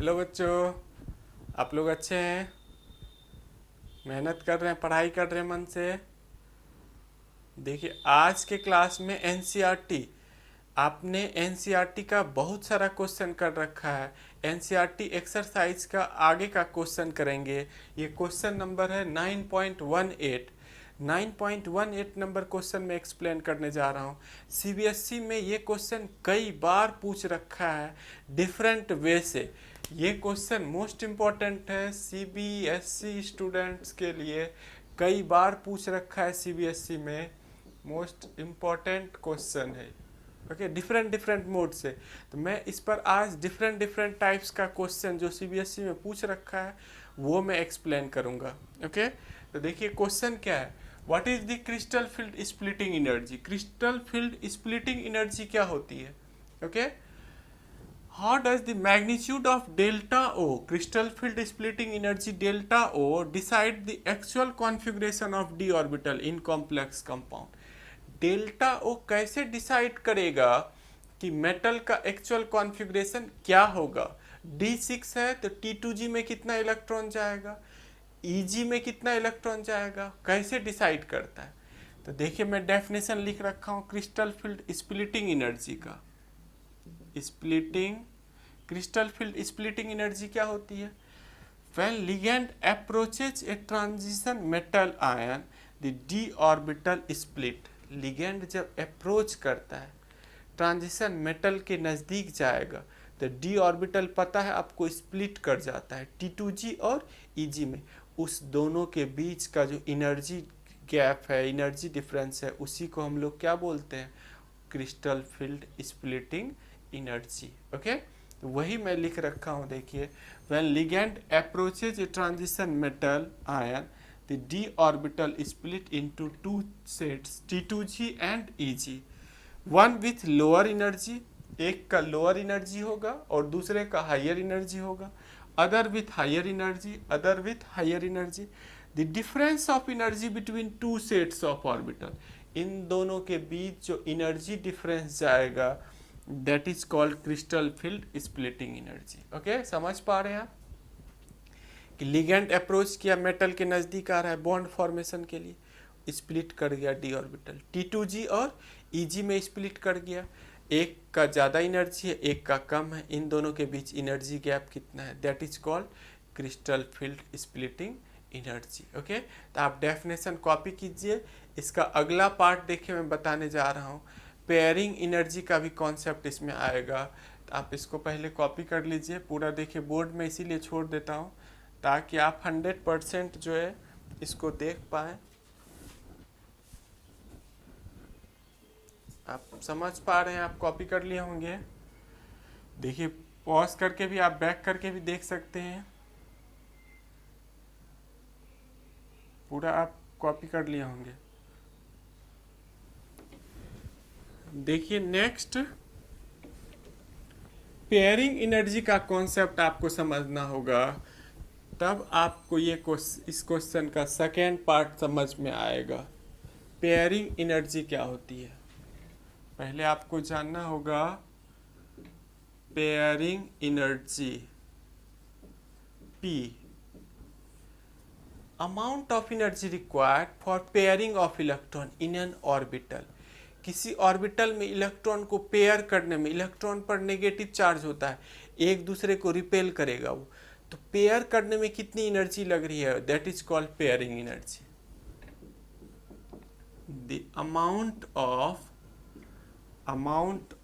Hello बच्चों, आप लोग अच्छे हैं? मेहनत कर रहे हैं, पढ़ाई कर रहे हैं मन से? देखिए, आज के क्लास में एनसीईआरटी, आपने एनसीईआरटी का बहुत सारा क्वेश्चन कर रखा है। एनसीईआरटी एक्सरसाइज का आगे का क्वेश्चन करेंगे। ये क्वेश्चन नंबर है 9.18। 9.18 नंबर क्वेश्चन में एक्सप्लेन करने जा रहा हूँ। सीबीएसई में ये क्वेश्चन कई बार पूछ रखा है डिफरेंट वे से। ये क्वेश्चन मोस्ट इम्पॉर्टेंट है सीबीएसई स्टूडेंट्स के लिए। कई बार पूछ रखा है सीबीएसई में, मोस्ट इम्पॉर्टेंट क्वेश्चन है। ओके, डिफरेंट डिफरेंट मोड से। तो मैं इस पर आज डिफरेंट डिफरेंट टाइप्स का क्वेश्चन जो सीबीएसई में पूछ रखा है वो मैं एक्सप्लेन करूँगा। ओके, तो देखिए क्वेश्चन क्या है। What is the crystal field splitting energy? Crystal field splitting energy क्या होती है? Okay, how does the magnitude of delta O, crystal field splitting energy delta O, decide the actual configuration of d orbital in complex compound? Delta O कैसे decide करेगा कि metal का actual configuration क्या होगा? D6 है तो T2G में कितना इलेक्ट्रॉन जाएगा, EG में कितना इलेक्ट्रॉन जाएगा, कैसे डिसाइड करता है? तो देखिए, मैं डेफिनेशन लिख रखा हूँ क्रिस्टल फील्ड स्प्लिटिंग एनर्जी का। Splitting, crystal field splitting energy क्या होती है? When ligand approaches a transition metal ion, the d orbital split. ligand जब अप्रोच करता है, ट्रांजिशन मेटल के नज़दीक जाएगा तो d ऑर्बिटल पता है आपको स्प्लिट कर जाता है T2G और EG में। उस दोनों के बीच का जो एनर्जी गैप है, एनर्जी डिफरेंस है, उसी को हम लोग क्या बोलते हैं? Crystal field splitting energy. Okay, तो वही मैं लिख रखा हूँ। देखिए, when ligand approaches a transition metal ion, the d orbital split into two sets T2G and EG, one with lower energy, एक का लोअर एनर्जी होगा और दूसरे का हायर एनर्जी होगा। Other with higher energy, other with higher energy. The difference of energy between two sets of orbital, इन दोनों के बीच जो एनर्जी डिफरेंस जाएगा that is called crystal field splitting energy. Okay, समझ पा रहे हैं आप कि लिगेंड अप्रोच किया, मेटल के नज़दीक आ रहा है बॉन्ड फॉर्मेशन के लिए, स्प्लिट कर गया डी ऑर्बिटल, T2G और EG में स्प्लिट कर गया। एक का ज़्यादा एनर्जी है, एक का कम है, इन दोनों के बीच एनर्जी गैप कितना है? That is called crystal field splitting energy. Okay, तो आप डेफिनेशन कॉपी कीजिए। इसका अगला पार्ट देखिए, मैं बताने जा रहा हूँ। पेयरिंग एनर्जी का भी कॉन्सेप्ट इसमें आएगा, तो आप इसको पहले कॉपी कर लीजिए पूरा। देखिए, बोर्ड में इसीलिए छोड़ देता हूँ ताकि आप 100% जो है इसको देख पाएँ, आप समझ पा रहे हैं, आप कॉपी कर लिए होंगे। देखिए, पॉज करके भी आप बैक करके भी देख सकते हैं, पूरा आप कॉपी कर लिए होंगे। देखिए, नेक्स्ट पेयरिंग एनर्जी का कॉन्सेप्ट आपको समझना होगा, तब आपको ये इस क्वेश्चन का सेकेंड पार्ट समझ में आएगा। पेयरिंग एनर्जी क्या होती है, पहले आपको जानना होगा। Pairing energy, P, amount of energy required for pairing of electron in an orbital. किसी ऑर्बिटल में इलेक्ट्रॉन को पेयर करने में, इलेक्ट्रॉन पर नेगेटिव चार्ज होता है, एक दूसरे को रिपेल करेगा वो, तो पेयर करने में कितनी एनर्जी लग रही है? That is called pairing energy. The amount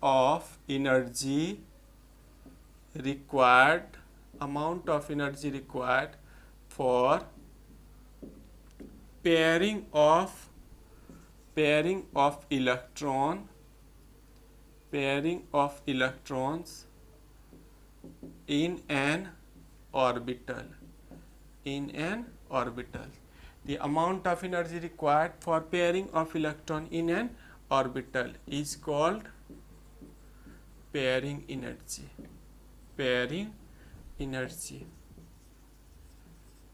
of energy required, amount of energy required for pairing of electrons in an orbital. The amount of energy required for pairing of electron in an orbital is called pairing energy.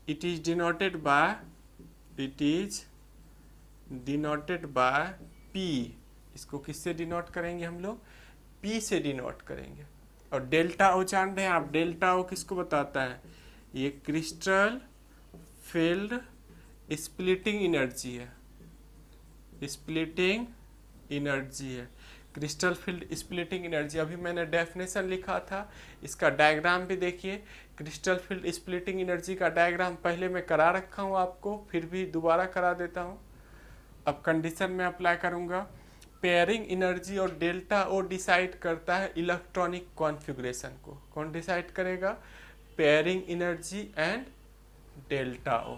It is denoted by P। इसको किससे denote करेंगे हम लोग? P से denote करेंगे। और delta ओ जान रहे हैं आप, डेल्टा ओ किसको बताता है? ये क्रिस्टल फील्ड स्प्लिटिंग एनर्जी है, स्प्लिटिंग एनर्जी है, क्रिस्टल फील्ड स्प्लिटिंग एनर्जी। अभी मैंने डेफिनेशन लिखा था, इसका डायग्राम भी देखिए। क्रिस्टल फील्ड स्प्लिटिंग एनर्जी का डायग्राम पहले मैं करा रखा हूँ आपको, फिर भी दोबारा करा देता हूँ। अब कंडीशन में अप्लाई करूँगा। पेयरिंग एनर्जी और डेल्टा ओ डिसाइड करता है इलेक्ट्रॉनिक कॉन्फ़िगरेशन को। कौन डिसाइड करेगा? पेयरिंग एनर्जी एंड डेल्टा ओ।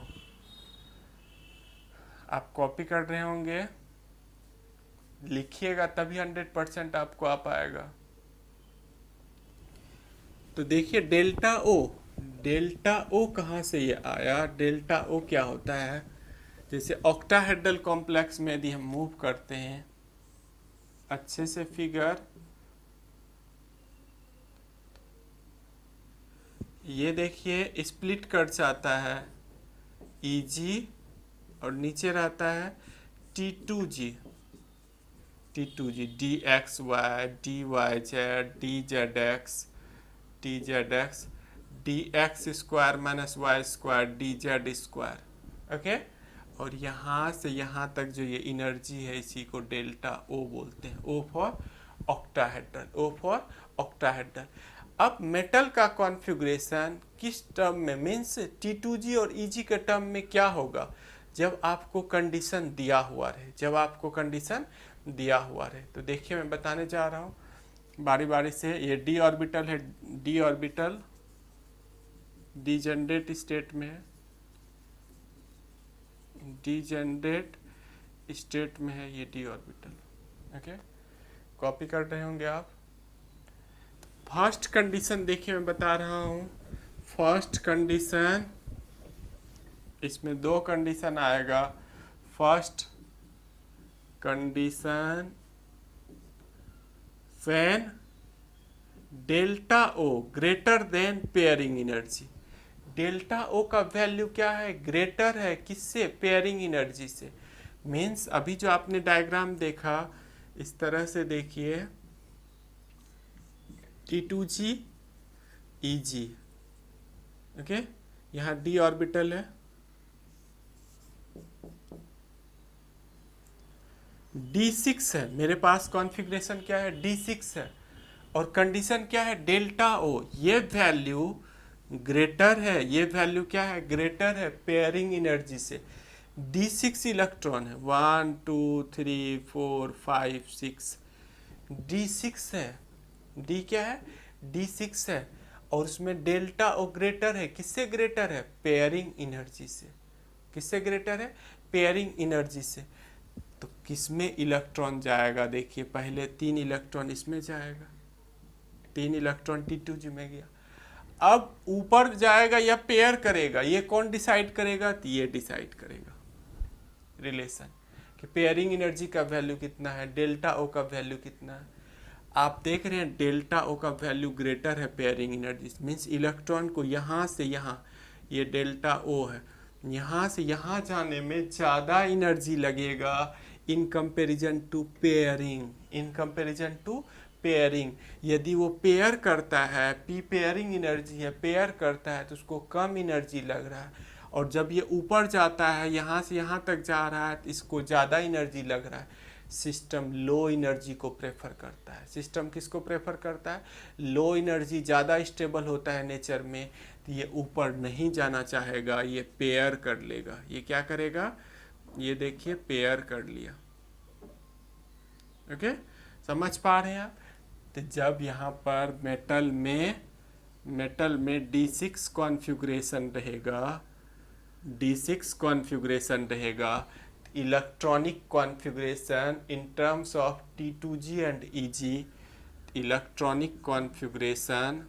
आप कॉपी कर रहे होंगे, लिखिएगा तभी 100% आपको आ पाएगा। तो देखिए डेल्टा ओ कहाँ से ये आया? डेल्टा ओ क्या होता है? जैसे ऑक्टाहेड्रल कॉम्प्लेक्स में यदि हम मूव करते हैं अच्छे से फिगर, ये देखिए स्प्लिट कर जाता है Eg और नीचे रहता है T2G d x y d y z d z x d x square minus y square d z square. Okay, और यहाँ से यहाँ तक जो ये एनर्जी है इसी को डेल्टा ओ बोलते हैं। O for octahedral. अब मेटल का कॉन्फ़िगरेशन किस टर्म में, मीन्स T2G और Eg के टर्म में क्या होगा? जब आपको कंडीशन दिया हुआ रहे, तो देखिए मैं बताने जा रहा हूँ बारी बारी से। ये डी ऑर्बिटल है, डी ऑर्बिटल डिजेनरेट स्टेट में है, डिजेनरेट स्टेट में है ये डी ऑर्बिटल। ओके, कॉपी कर रहे होंगे आप। फर्स्ट कंडीशन देखिए मैं बता रहा हूँ। फर्स्ट कंडीशन, इसमें दो कंडीशन आएगा। First condition when delta O greater than pairing energy. Delta O का वैल्यू क्या है? ग्रेटर है किससे? पेयरिंग एनर्जी से। मीन्स अभी जो आपने डायग्राम देखा इस तरह से देखिए, T2G Eg, ओके, यहाँ डी ऑर्बिटल है, D6 है मेरे पास। कॉन्फ़िगरेशन क्या है? D6 है। और कंडीशन क्या है? डेल्टा ओ, ये वैल्यू ग्रेटर है, ये वैल्यू क्या है? ग्रेटर है पेयरिंग एनर्जी से। D6 इलेक्ट्रॉन है, 1 2 3 4 5 6, D6 है। D क्या है? D6 है। और उसमें डेल्टा ओ ग्रेटर है, किससे ग्रेटर है? पेयरिंग एनर्जी से। किससे ग्रेटर है? पेयरिंग एनर्जी से। तो किसमें इलेक्ट्रॉन जाएगा? देखिए पहले 3 इलेक्ट्रॉन इसमें जाएगा, 3 इलेक्ट्रॉन T2G में गया। अब ऊपर जाएगा या पेयर करेगा, ये कौन डिसाइड करेगा? तो ये डिसाइड करेगा रिलेशन कि पेयरिंग एनर्जी का वैल्यू कितना है, डेल्टा ओ का वैल्यू कितना है। आप देख रहे हैं डेल्टा ओ का वैल्यू ग्रेटर है पेयरिंग एनर्जी, मीन्स इलेक्ट्रॉन को यहाँ से यहाँ, ये डेल्टा ओ है, यहाँ से यहाँ जाने में ज़्यादा एनर्जी लगेगा इन कंपेरिजन टू पेयरिंग। यदि वो पेयर करता है, पी पेयरिंग एनर्जी है, पेयर करता है तो उसको कम एनर्जी लग रहा है। और जब ये ऊपर जाता है, यहाँ से यहाँ तक जा रहा है, तो इसको ज़्यादा एनर्जी लग रहा है। सिस्टम लो एनर्जी को प्रेफर करता है। सिस्टम किसको प्रेफर करता है? Low energy. ज़्यादा स्टेबल होता है नेचर में, तो ये ऊपर नहीं जाना चाहेगा, ये पेयर कर लेगा। ये क्या करेगा? ये देखिए पेयर कर लिया। ओके, समझ पा रहे हैं आप? तो जब यहाँ पर मेटल में D6 कॉन्फ़िगरेशन रहेगा, electronic configuration in terms of T2G and Eg, electronic configuration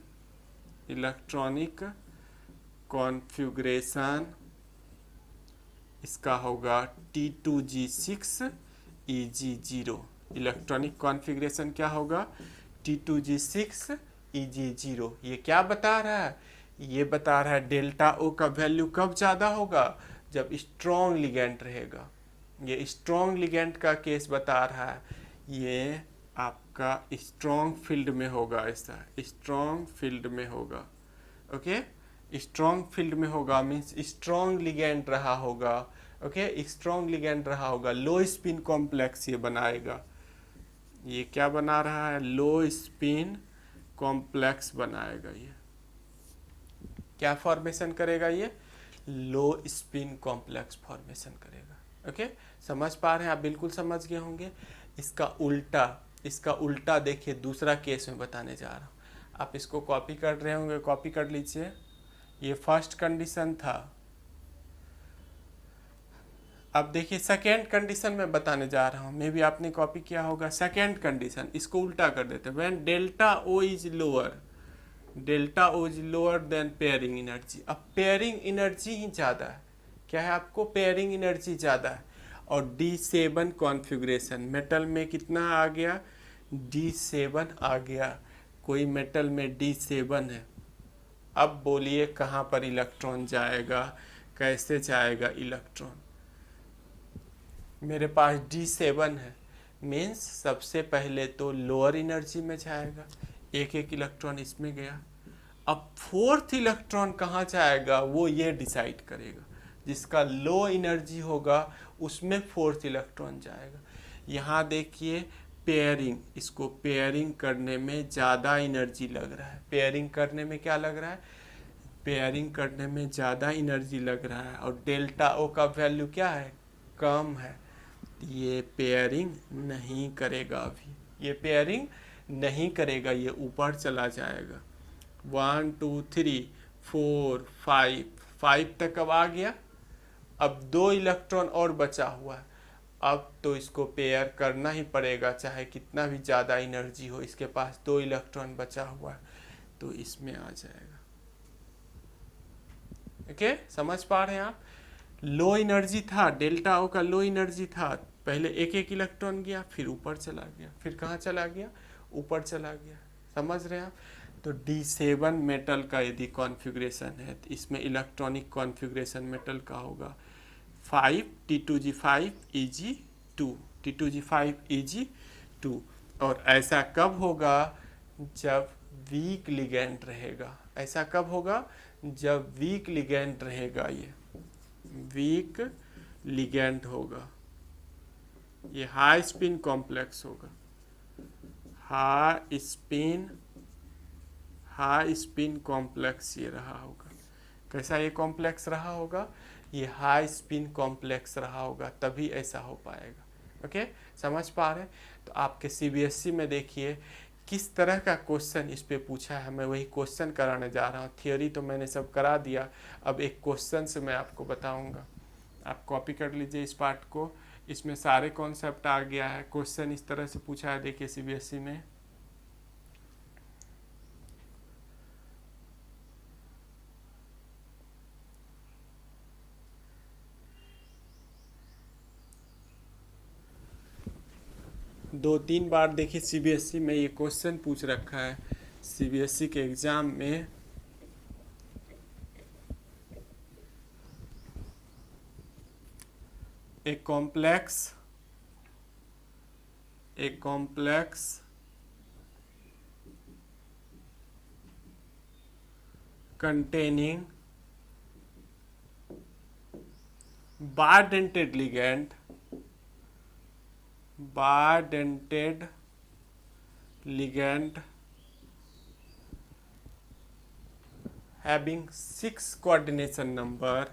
इसका होगा T2G6 Eg0। इलेक्ट्रॉनिक कॉन्फ़िगरेशन क्या होगा? T2G6 Eg0। ये क्या बता रहा है? ये बता रहा है डेल्टा ओ का वैल्यू कब ज़्यादा होगा? जब स्ट्रॉन्ग लिगेंड रहेगा। ये स्ट्रॉन्ग लिगेंड का केस बता रहा है। ये आप आपका स्ट्रॉन्ग फील्ड में होगा, ऐसा स्ट्रॉन्ग फील्ड में होगा। ओके, स्ट्रॉन्ग फील्ड में होगा मीन्स स्ट्रॉन्ग लिगेंड रहा होगा। ओके, स्ट्रॉन्ग लिगेंड रहा होगा, लो स्पिन कॉम्प्लेक्स ये बनाएगा। ये क्या बना रहा है? लो स्पिन कॉम्प्लेक्स बनाएगा। ये क्या फॉर्मेशन करेगा? ये लो स्पिन कॉम्प्लेक्स फॉर्मेशन करेगा। ओके, समझ पा रहे हैं आप? बिल्कुल समझ गए होंगे। इसका उल्टा देखिए, दूसरा केस में बताने जा रहा हूँ। आप इसको कॉपी कर रहे होंगे, कॉपी कर लीजिए। ये फर्स्ट कंडीशन था। अब देखिए सेकेंड कंडीशन में बताने जा रहा हूँ, मे बी आपने कॉपी किया होगा। सेकेंड कंडीशन, इसको उल्टा कर देते हैं। When delta O is lower, delta O is lower then pairing energy. अब पेयरिंग एनर्जी ही ज़्यादा है। क्या है आपको? पेयरिंग एनर्जी ज़्यादा है। और D7 कॉन्फ़िगरेशन, मेटल में कितना आ गया? D7 आ गया। कोई मेटल में D7 है। अब बोलिए कहाँ पर इलेक्ट्रॉन जाएगा, कैसे जाएगा इलेक्ट्रॉन? मेरे पास D7 है, मीन्स सबसे पहले तो लोअर एनर्जी में जाएगा, एक एक इलेक्ट्रॉन इसमें गया। अब फोर्थ इलेक्ट्रॉन कहाँ जाएगा वो ये डिसाइड करेगा। जिसका लो एनर्जी होगा उसमें फोर्थ इलेक्ट्रॉन जाएगा। यहाँ देखिए पेयरिंग, इसको पेयरिंग करने में ज़्यादा एनर्जी लग रहा है। पेयरिंग करने में क्या लग रहा है? पेयरिंग करने में ज़्यादा एनर्जी लग रहा है। और डेल्टा ओ का वैल्यू क्या है? कम है। ये पेयरिंग नहीं करेगा। अभी ये पेयरिंग नहीं करेगा, ये ऊपर चला जाएगा। 1 2 3 4 5 तक अब आ गया। अब 2 इलेक्ट्रॉन और बचा हुआ है। अब तो इसको पेयर करना ही पड़ेगा, चाहे कितना भी ज़्यादा एनर्जी हो। इसके पास 2 इलेक्ट्रॉन बचा हुआ है तो इसमें आ जाएगा। ओके, समझ पा रहे हैं आप? लो एनर्जी था, डेल्टा ओ का लो एनर्जी था। पहले एक एक इलेक्ट्रॉन गया, फिर ऊपर चला गया, फिर कहाँ चला गया? ऊपर चला गया। समझ रहे हैं आप? तो D7 मेटल का यदि कॉन्फ़िगरेशन है तो इसमें इलेक्ट्रॉनिक कॉन्फ़िगरेशन मेटल का होगा 5 T2G5 Eg2, T2G5 Eg2। और ऐसा कब होगा? जब वीक लिगेंड रहेगा। ऐसा कब होगा? जब वीक लिगेंड रहेगा। ये वीक लिगेंड होगा। ये हाई स्पिन कॉम्प्लेक्स होगा। हाई स्पिन कॉम्प्लेक्स ये रहा होगा। कैसा ये कॉम्प्लेक्स रहा होगा? ये हाई स्पिन कॉम्प्लेक्स रहा होगा, तभी ऐसा हो पाएगा। ओके, समझ पा रहे हैं? तो आपके CBSE में देखिए किस तरह का क्वेश्चन इस पे पूछा है। मैं वही क्वेश्चन कराने जा रहा हूँ। थियोरी तो मैंने सब करा दिया, अब एक क्वेश्चन से मैं आपको बताऊंगा। आप कॉपी कर लीजिए इस पार्ट को, इसमें सारे कॉन्सेप्ट आ गया है। क्वेश्चन इस तरह से पूछा है, देखिए CBSE में। दो तीन बार देखिए CBSE में ये क्वेश्चन पूछ रखा है। CBSE के एग्जाम में एक complex containing bidentate ligand having 6 coordination number,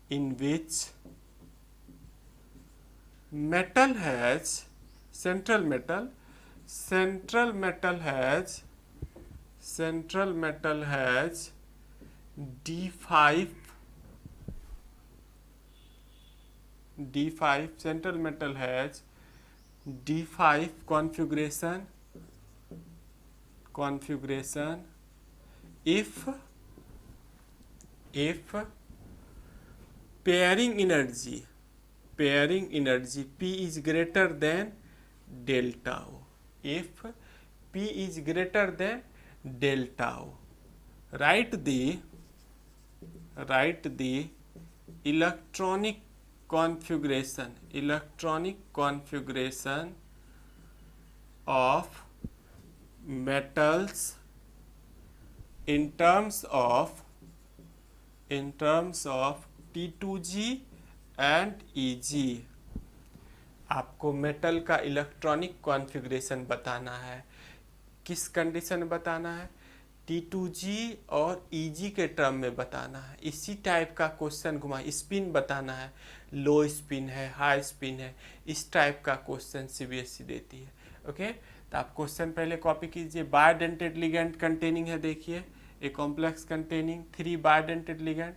in which metal has central metal has D5 central metal has D5 configuration if pairing energy P is greater than delta O. If P is greater than delta O, write the right the electronic configuration of metals in terms of T2G and EG। आपको metal का electronic configuration बताना है। किस condition में बताना है? T2G और EG के टर्म में बताना है। इसी टाइप का क्वेश्चन घुमा, स्पिन बताना है, लो स्पिन है, हाई स्पिन है, इस टाइप का क्वेश्चन CBSE देती है। ओके, तो आप क्वेश्चन पहले कॉपी कीजिए। बायोडेंटेड लिगेंड कंटेनिंग है, देखिए a complex containing 3 bidentate ligand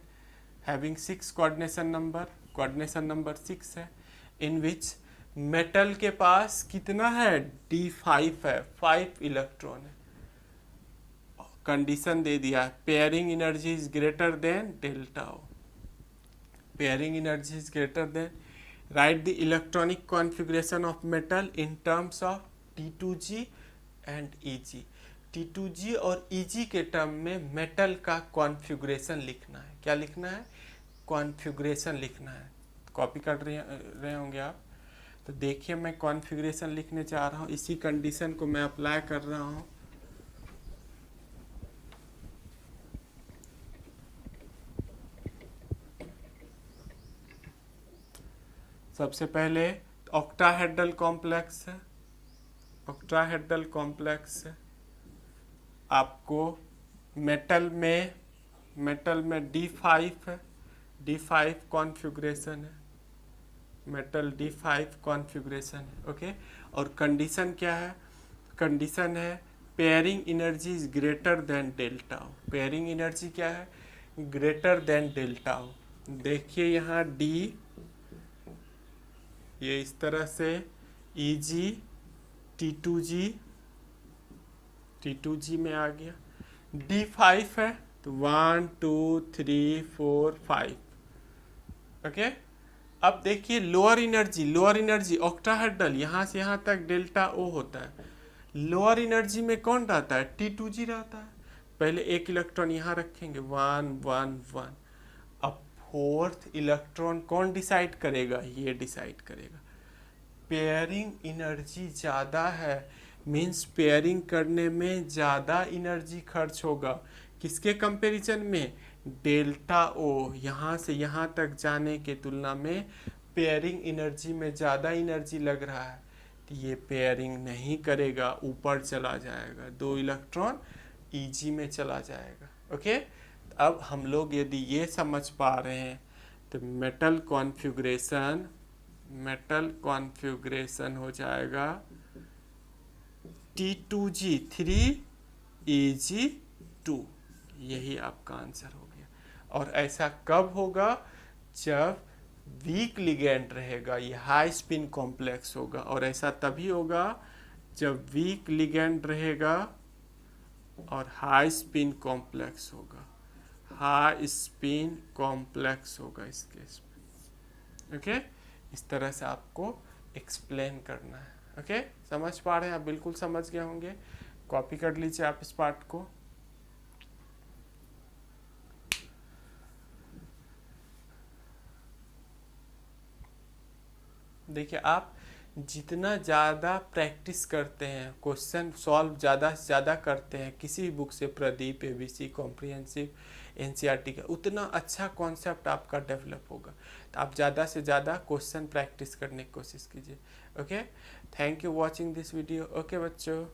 having 6 coordination number 6 है, इन विच मेटल के पास कितना है? D5 है, 5 इलेक्ट्रॉन है। कंडीशन दे दिया है, pairing energy is greater than delta O. Pairing energy is greater than, right the electronic configuration of metal in terms of T2G and EG। T2G और EG के टर्म में मेटल का configuration लिखना है। क्या लिखना है? कॉन्फ़िगरेशन लिखना है। कॉपी कर रहे होंगे आप, तो देखिए मैं कॉन्फ़िगरेशन लिखने जा रहा हूँ, इसी कंडीशन को मैं अप्लाई कर रहा हूँ। सबसे पहले ऑक्टाहेड्रल कॉम्प्लेक्स है, ऑक्टाहेड्रल कॉम्प्लेक्स आपको मेटल में D5 है, D5 कॉन्फ़िगरेशन है, मेटल D5 कॉन्फ़िगरेशन है। ओके, और कंडीशन क्या है? कंडीशन है pairing energy is greater than delta O. Pairing energy क्या है? Greater than delta O. देखिए यहाँ D, ये इस तरह से EG T2G में आ गया, D5 है तो 1 2 3 4 5। ओके, अब देखिए लोअर एनर्जी ऑक्टाहेड्रल, यहाँ से यहाँ तक डेल्टा ओ होता है। लोअर एनर्जी में कौन रहता है? T2G रहता है। पहले एक इलेक्ट्रॉन यहाँ रखेंगे, 1 1 1। अब फोर्थ इलेक्ट्रॉन कौन डिसाइड करेगा? ये डिसाइड करेगा। पेयरिंग एनर्जी ज़्यादा है, मीन्स पेयरिंग करने में ज़्यादा एनर्जी खर्च होगा। किसके कंपैरिजन में? डेल्टा ओ। यहाँ से यहाँ तक जाने के तुलना में पेयरिंग एनर्जी में ज़्यादा एनर्जी लग रहा है, तो ये पेयरिंग नहीं करेगा, ऊपर चला जाएगा, 2 इलेक्ट्रॉन EG में चला जाएगा। ओके, अब हम लोग यदि ये समझ पा रहे हैं तो मेटल कॉन्फ़िगरेशन हो जाएगा T2G 3 EG 2। यही आपका आंसर हो गया। और ऐसा कब होगा? जब वीक लिगेंड रहेगा, ये हाई स्पिन कॉम्प्लेक्स होगा। और ऐसा तभी होगा जब वीक लिगेंड रहेगा और हाई स्पिन कॉम्प्लेक्स होगा, हाई स्पिन कॉम्प्लेक्स होगा इस केस में। ओके, इस तरह से आपको एक्सप्लेन करना है। ओके, समझ पा रहे हैं आप? बिल्कुल समझ गए होंगे। कॉपी कर लीजिए आप इस पार्ट को। देखिए, आप जितना ज़्यादा प्रैक्टिस करते हैं, क्वेश्चन सॉल्व ज़्यादा से ज़्यादा करते हैं किसी भी बुक से, प्रदीप, ABC, कॉम्प्रिहेंसिव, NCERT का, उतना अच्छा कॉन्सेप्ट आपका डेवलप होगा। तो आप ज़्यादा से ज़्यादा क्वेश्चन प्रैक्टिस करने की कोशिश कीजिए। Okay, thank you watching this video. Okay बच्चों।